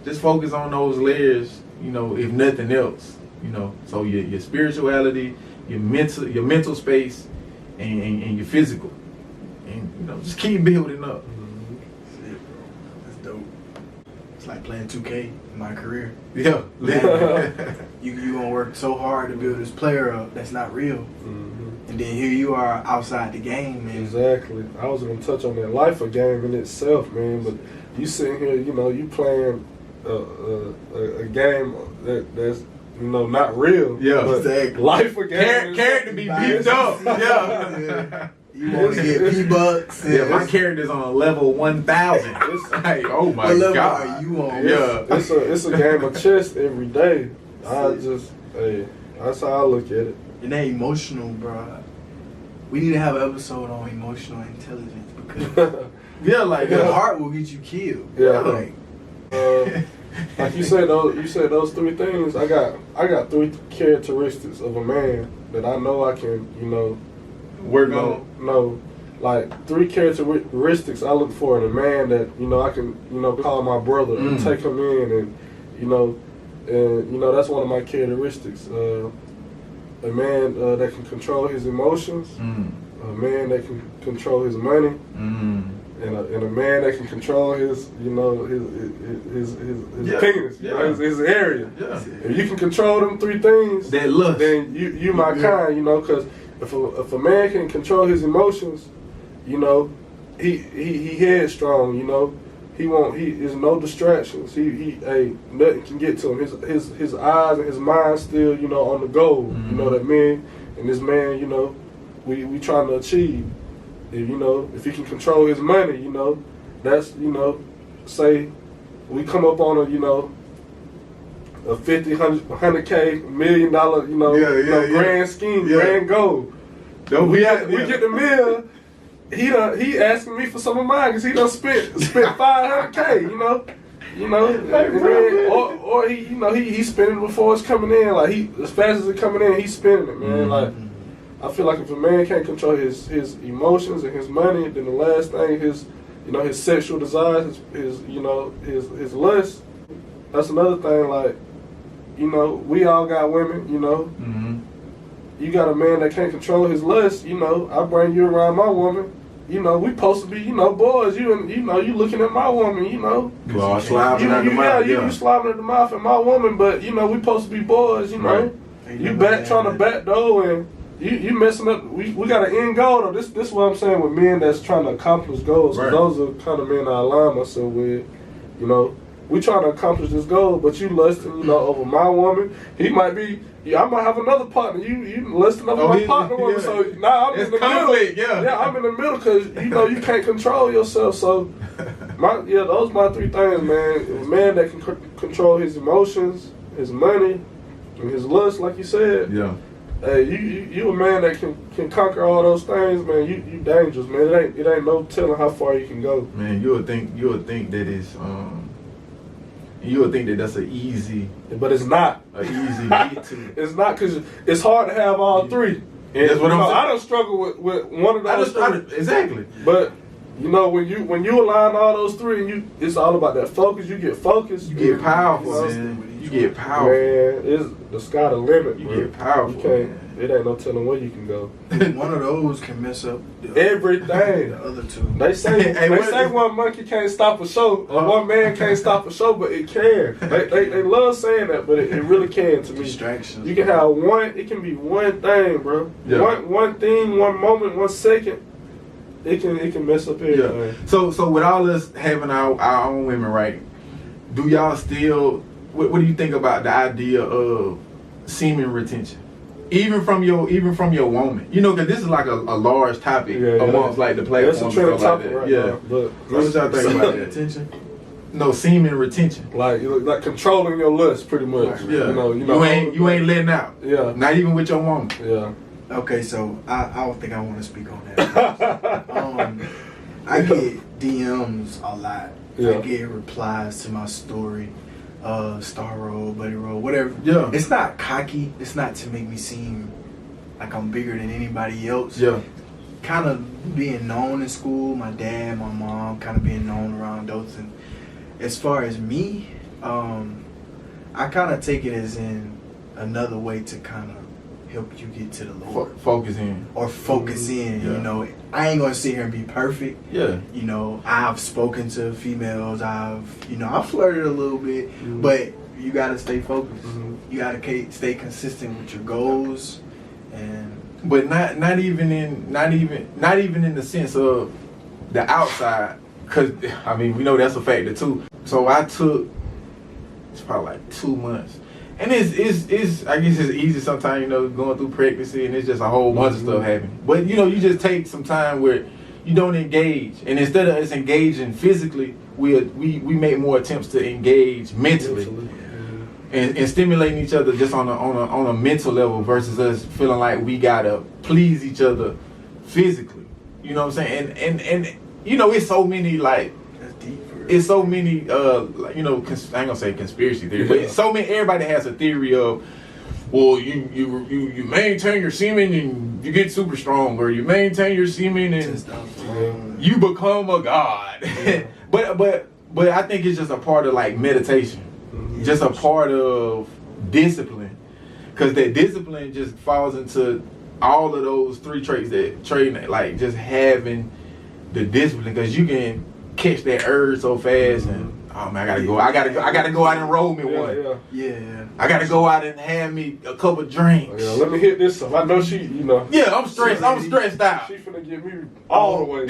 just focus on those layers, you know, if nothing else, you know. So your spirituality, your mental space, and your physical. And you know, just keep building up. That's it, bro. That's dope. It's like playing 2K in my career. Yeah. You gonna work so hard to build this player up that's not real, and then here you are outside the game. And Exactly. I was gonna touch on that life a game in itself, man. But you sitting here, you know, you playing a game that's you know not real. Yeah, but exactly. Life a game. Character be beefed up. Yeah. You want to get V-Bucks. Yeah, my character's on level 1,000. Like, oh my What level God. are you on? Yeah. It's a game of chess every day. That's how I look at it. And that emotional, bro. We need to have an episode on emotional intelligence because Yeah, like your heart will get you killed. Yeah. Like, Like you said those three things. I got three characteristics of a man that I know I can, you know, work you on. know, like three characteristics I look for in a man that, you know, I can, you know, call my brother and take him in and you know that's one of my characteristics. A man that can control his emotions, a man that can control his money, and a man that can control his, you know, his penis, you know, his area. Yeah. If you can control them three things, That lust. then you my kind, you know, because if a man can control his emotions, you know, he headstrong, you know, there's no distractions. Nothing can get to him. His eyes and his mind still, you know, on the goal. You know that man and this man, you know, we trying to achieve. If, you know, if he can control his money, you know, that's, you know, say we come up on a, you know, a 50, 100K, $1 million, you know, grand scheme, grand goal. We get the mill. He asking me for some of mine because he done spent 500K, you know, or he, you know, he spending it before it's coming in. Like as fast as it's coming in, he's spending it, man. Like I feel like if a man can't control his emotions and his money, then the last thing his sexual desires, his lust, that's another thing. Like, you know, we all got women. You know, you got a man that can't control his lust. You know, I bring you around my woman. You know, we supposed to be, you know, boys. You looking at my woman. You know, You all slobbing at the mouth. you slobbing at the mouth at my woman, but you know, we supposed to be boys. You know, you trying to backdoor and. You messing up. We got an end goal though. This is what I'm saying with men that's trying to accomplish goals. Right. Those are the kind of men I align myself with. You know, we trying to accomplish this goal, but you lusting, you know, over my woman. He might be. I might have another partner. You lusting over my partner woman. Yeah. So now I'm It's in the conflict, middle. yeah. I'm in the middle because you know you can't control yourself. So those are my three things, man. A man that can control his emotions, his money, and his lust, like you said. Yeah. Hey, you a man that can conquer all those things, man. You dangerous, man. It ain't no telling how far you can go. Man, you would think that it's you would think that that's an easy But it's not. get to. It's not because it's hard to have all three. And, That's what I'm saying. I don't struggle with one of those three. Exactly. But you know when you align all those three, and it's all about that focus. You get focused. You get powerful, you know, man. You get powerful. Man, it's the sky the limit. You bro. get powerful. You can't. Man. It ain't no telling where you can go. One of those can mess up Everything. the other two. They say Hey, what say is- one monkey can't stop a show, or one man can't stop a show, but it can. They love saying that, but it really can to me. Distractions. You can have one. It can be one thing, bro. Yeah. One thing, one moment, 1 second. It can mess up everything. Yeah. So with all us having our own women, right? Do y'all still? What do you think about the idea of semen retention? Even from your woman, you know, because this is like a large topic amongst like the platforms. That's a trend and stuff topic like that. right Yeah. now. But What y'all think about that? Attention. No, semen retention. like controlling your lust, pretty much. Yeah. You You ain't letting out. Yeah. Not even with your woman. Yeah. Okay, so I don't think I want to speak on that. I get DMs a lot. Yeah. I get replies to my story, star roll, buddy roll, whatever. Yeah. It's not cocky. It's not to make me seem like I'm bigger than anybody else. Yeah. Kind of being known in school, my dad, my mom, kind of being known around adults. And as far as me, I kind of take it as in another way to kind of help you get to the Lord. Focus in. Or focus in, Yeah. you know. I ain't gonna sit here and be perfect. Yeah. You know, I've spoken to females, I've flirted a little bit, but you gotta stay focused. You gotta stay consistent with your goals, and But not even in the sense of the outside, because I mean we know that's a factor too. So it's probably like 2 months, and it's I guess it's easy sometimes, you know, going through pregnancy and it's just a whole bunch of stuff happening. But you know, you just take some time where you don't engage, and instead of us engaging physically, we make more attempts to engage mentally. And stimulating each other just on a mental level versus us feeling like we gotta please each other physically. You know what I'm saying? And you know, it's so many like that's deep. it's so many like, you know, I ain't gonna say conspiracy theory, but it's so many. Everybody has a theory of, well, you maintain your semen and you get super strong, or you maintain your semen and you become a god. Yeah. but I think it's just a part of like meditation. Just a part of discipline, because that discipline just falls into all of those three traits that train, like just having the discipline, because you can catch that urge so fast and oh man, I gotta go out and roll me one. Yeah. I gotta go out and have me a couple drinks. Yeah, let me hit this stuff. I know she, you know. Yeah, I'm stressed out. She finna get me all the way.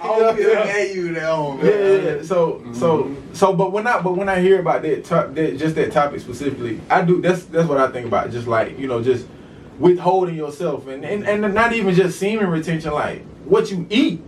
I'll get you that on. Yeah. So, but when I hear about that topic specifically, I do. That's what I think about. Just like, you know, just withholding yourself, and not even just semen retention, like what you eat.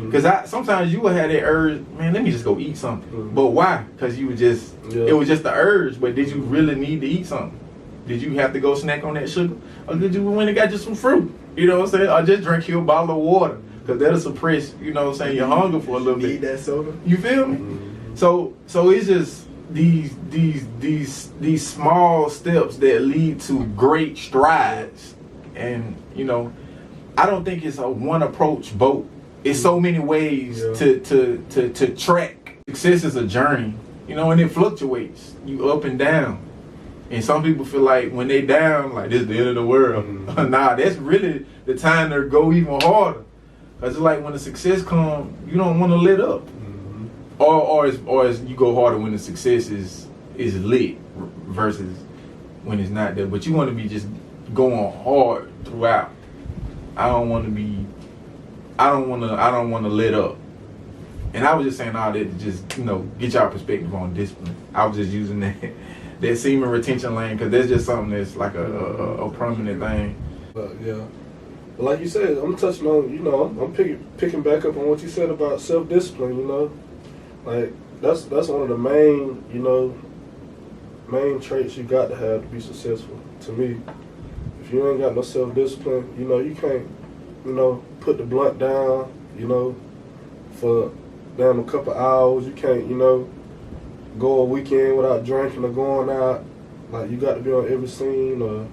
Because sometimes you will have that urge, man, let me just go eat something. But why? Because you would just, it was just the urge. But did you really need to eat something? Did you have to go snack on that sugar? Or did you went and got you some fruit? You know what I'm saying? Or just drink you a bottle of water. Because that'll suppress, you know what I'm saying, your hunger for a little bit. Need that soda. You feel me? So it's just these small steps that lead to great strides. And, you know, I don't think it's a one approach boat. It's so many ways to track. Success is a journey, You know, and it fluctuates. You up and down. And some people feel like when they down, like this is the end of the world. Mm-hmm. Nah, that's really the time to go even harder. Cause it's like when the success comes, you don't want to let up. Mm-hmm. Or as you go harder when the success is lit versus when it's not there. But you want to be just going hard throughout. I don't want to let up. And I was just saying all that to just, you know, get y'all perspective on discipline. I was just using that semen retention lane because that's just something that's like a permanent thing. Yeah. But like you said, I'm touching on, you know, I'm picking back up on what you said about self-discipline, you know. Like, that's one of the main, you know, main traits you got to have to be successful, to me. If you ain't got no self-discipline, you know, you can't, you know, put the blunt down, you know, for damn a couple hours. You can't, you know, go a weekend without drinking or going out. Like, you got to be on every scene, or,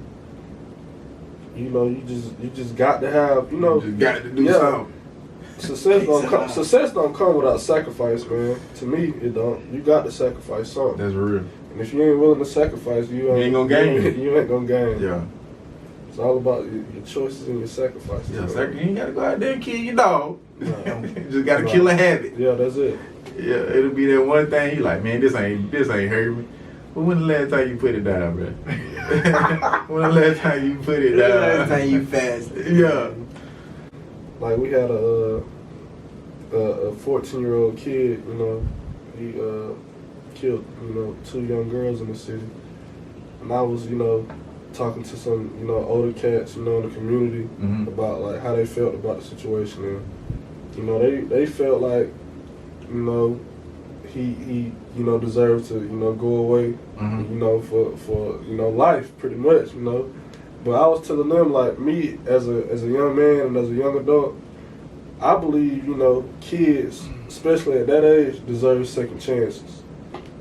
you know, you just got to have, you know. You just got to do something. Success don't come without sacrifice, man. To me, it don't. You got to sacrifice something. That's real. And if you ain't willing to sacrifice, you ain't gonna gain. You ain't gonna gain. Yeah. It's all about your choices and your sacrifices. Yeah, you ain't gotta go out there and kill your dog. No. You just gotta kill a habit. Yeah, that's it. Yeah, it'll be that one thing you like, man, this ain't hurt me. But when the last time you put it down, bro? When the last time you put it down? The last time you fasted. Yeah. Like, we had a 14-year-old kid, you know, he killed, you know, 2 young girls in the city. And I was, you know, talking to some, you know, older cats, you know, in the community about, like, how they felt about the situation. And, you know, they felt like, you know, he you know, deserved to, you know, go away, you know, for you know, life, pretty much, you know. But I was telling them, like, me as a young man and as a young adult, I believe, you know, kids, especially at that age, deserve second chances.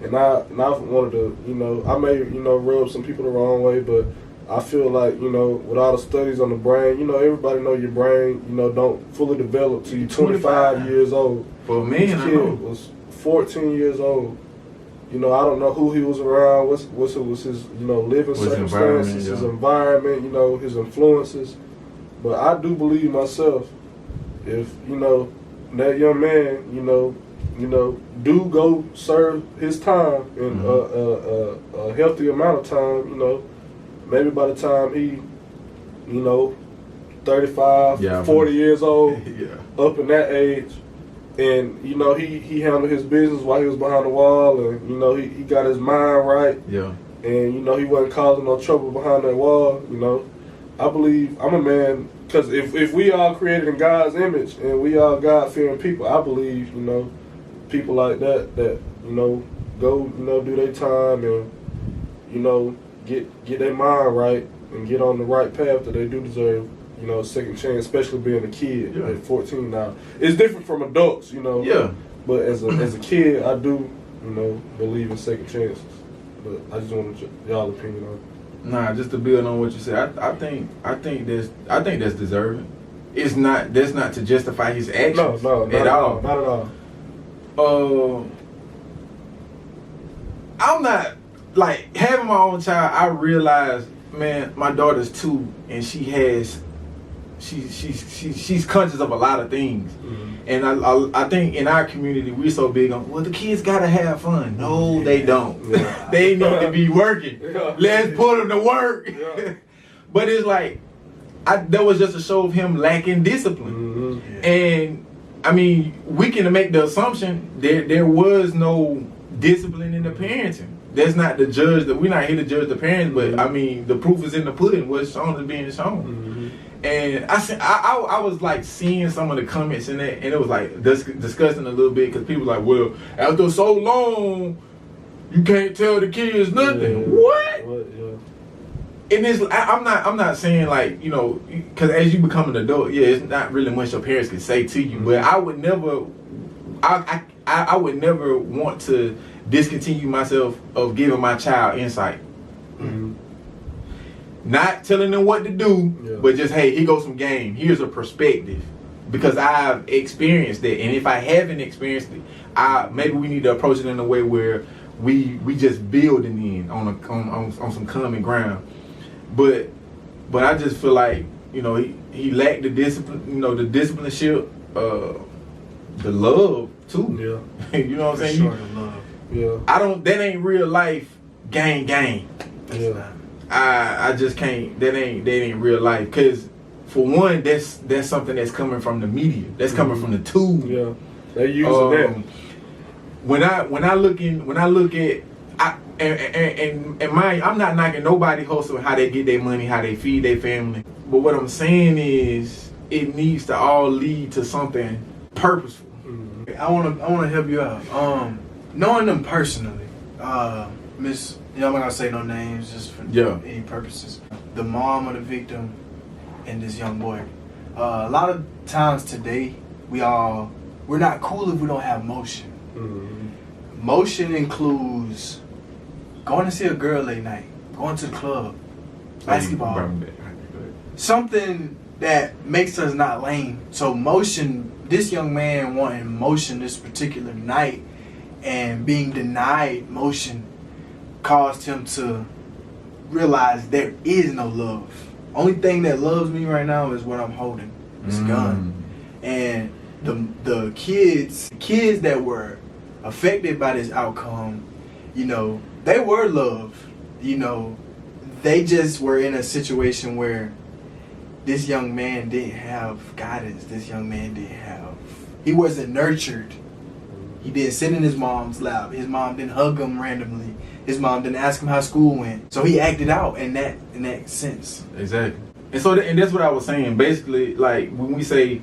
And I wanted to, you know, I may, you know, rub some people the wrong way, but I feel like, you know, with all the studies on the brain, you know, everybody know your brain, you know, don't fully develop till you're 25 years old. For me, this kid was 14 years old. You know, I don't know who he was around, what was his, you know, living circumstances, his environment, you know, his influences. But I do believe myself, if, you know, that young man, you know, do go serve his time in a healthy amount of time, you know, maybe by the time he, you know, 35, 40 years old, up in that age, and, you know, he handled his business while he was behind the wall, and, you know, he got his mind right, and, you know, he wasn't causing no trouble behind that wall, you know. I believe, I'm a man, because if we all created in God's image, and we all God-fearing people, I believe, you know, people like that, you know, go, you know, do their time and, you know, get their mind right and get on the right path that they do deserve, you know, a second chance, especially being a kid at 14 now. It's different from adults, you know. Yeah. But as a kid, I do, you know, believe in second chances. But I just wanted y'all's opinion on it. Nah, just to build on what you said, I think that's deserving. That's not to justify his actions. No, not at all. Not at all. I'm not, like, having my own child, I realized, man, my daughter's 2 and she's conscious of a lot of things. And I think in our community we're so big on, well, the kids gotta have fun. No, they don't. They need to be working. Let's put them to work. But it's like, that was just a show of him lacking discipline. And I mean, we can make the assumption there was no discipline in the parenting. That's not the judge, we're not here to judge the parents, but I mean, the proof is in the pudding. What's shown is being shown. And I was like seeing some of the comments in that, and it was like discussing a little bit, because people were like, well, after so long, you can't tell the kids nothing. What? And it's, I'm not saying, like, you know, because as you become an adult, it's not really much your parents can say to you. But I would never, I would never want to discontinue myself of giving my child insight. Not telling them what to do, but just, hey, here goes some game. Here's a perspective. Because I've experienced it. And if I haven't experienced it, maybe we need to approach it in a way where we just building in on some common ground. But I just feel like, you know, he lacked the discipline, you know, the discipleship, the love too. Yeah. You know what I'm saying? Sure, the love. Yeah. That ain't real life gang. Yeah. I just can't. That ain't real life. Cause for one, that's something that's coming from the media. That's coming from the tube. Yeah. They using that. When I look at, and mind, I'm not knocking nobody hustle, how they get their money, how they feed their family. But what I'm saying is, it needs to all lead to something purposeful. I wanna help you out. Knowing them personally, Miss, you know, I'm not gonna say no names just for any purposes. The mom of the victim and this young boy. A lot of times today, we're not cool if we don't have motion. Motion includes going to see a girl late night, going to the club, basketball, something that makes us not lame. So motion, this young man wanting motion this particular night and being denied motion caused him to realize there is no love. Only thing that loves me right now is what I'm holding, this gun. And the kids that were affected by this outcome, you know, they were loved. You know, they just were in a situation where this young man didn't have guidance. This young man he wasn't nurtured. He didn't sit in his mom's lap. His mom didn't hug him randomly. His mom didn't ask him how school went. So he acted out in that sense. Exactly. And so and that's what I was saying. Basically, like when we say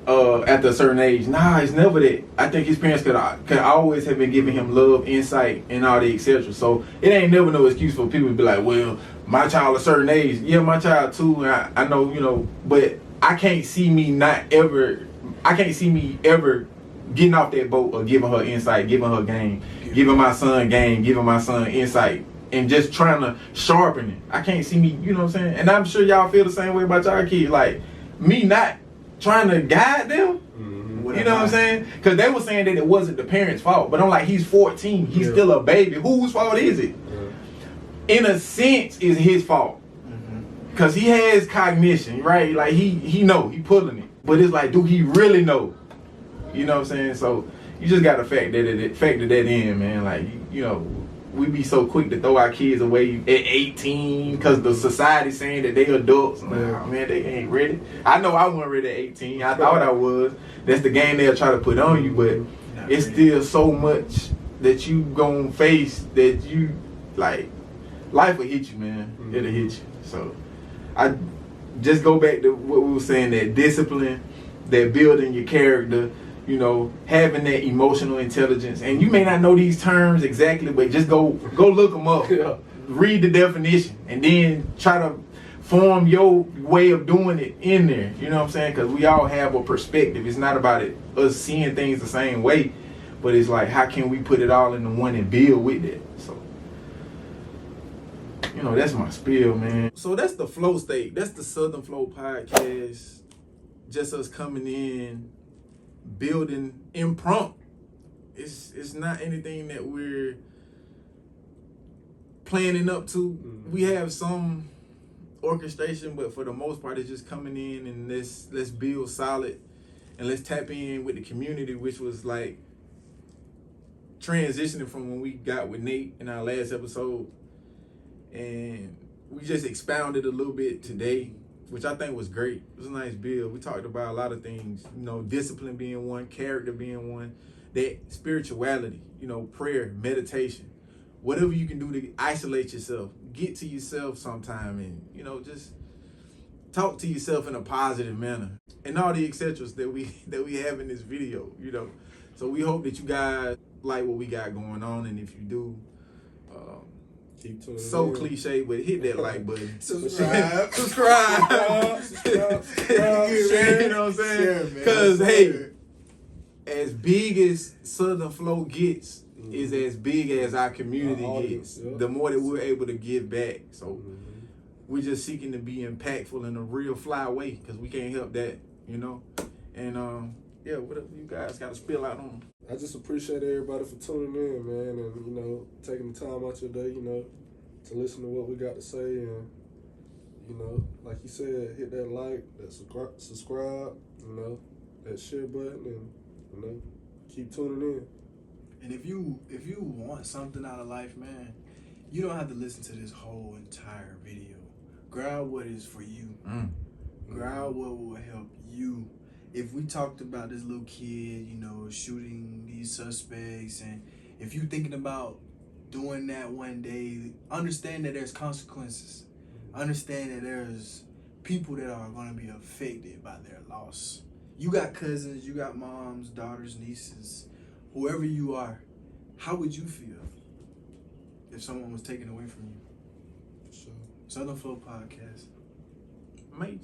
after a certain age, it's never that. I think his parents could always have been giving him love, insight, and all the etc. So it ain't never no excuse for people to be like, well, my child a certain age. Yeah, my child too. And I know, you know, but I can't see me ever getting off that boat or giving her insight, giving her game, giving my son game, giving my son insight, and just trying to sharpen it. I can't see me, you know what I'm saying? And I'm sure y'all feel the same way about y'all kids. Like, me not trying to guide them, you know what I'm saying? Because they were saying that it wasn't the parents' fault. But I'm like, he's 14. He's still a baby. Whose fault is it? In a sense, it's his fault. Because he has cognition, right? Like, he know, he pulling it. But it's like, do he really know? You know what I'm saying? So you just got to factor that in, man. Like, you know, we be so quick to throw our kids away at 18 because the society's saying that they adults. Nah, man, they ain't ready. I know I wasn't ready at 18. I thought I was. That's the game they'll try to put on you, but it's still so much that you gonna face that you, like, life will hit you, man. It'll hit you. So I just go back to what we were saying, that discipline, that building your character, you know, having that emotional intelligence. And you may not know these terms exactly, but just go look them up. Read the definition, and then try to form your way of doing it in there. You know what I'm saying? Because we all have a perspective. It's not about us seeing things the same way, but it's like, how can we put it all into one and build with it? So, you know, that's my spiel, man. So that's the Flow State. That's the Southern Flow podcast. Just us coming in, building impromptu. It's not anything that we're planning up to. We have some orchestration, but for the most part, it's just coming in and let's build solid, and let's tap in with the community, which was like transitioning from when we got with Nate in our last episode, and we just expounded a little bit today, which I think was great. It was a nice build. We talked about a lot of things, you know, discipline being one, character being one, that spirituality, you know, prayer, meditation, whatever you can do to isolate yourself, get to yourself sometime, and, you know, just talk to yourself in a positive manner, and all the etceteras that we have in this video, you know. So we hope that you guys like what we got going on, and if you do, so cliche, but hit that like button. Subscribe. Share, you know what I'm saying? Because, hey, as big as Southern Flow gets, is as big as our community gets. The more that we're able to give back. So we're just seeking to be impactful in a real fly way, because we can't help that, you know? And yeah, whatever you guys got to spill out on. I just appreciate everybody for tuning in, man, and you know, taking the time out your day, you know, to listen to what we got to say, and you know, like you said, hit that like, that subscribe, you know, that share button, and you know, keep tuning in. And if you want something out of life, man, you don't have to listen to this whole entire video. Grab what is for you. Grab what will help you. If we talked about this little kid, you know, shooting these suspects, and if you thinking about doing that one day, understand that there's consequences. Understand that there's people that are going to be affected by their loss. You got cousins, you got moms, daughters, nieces, whoever you are. How would you feel if someone was taken away from you? For sure. Southern Flow Podcast. Major.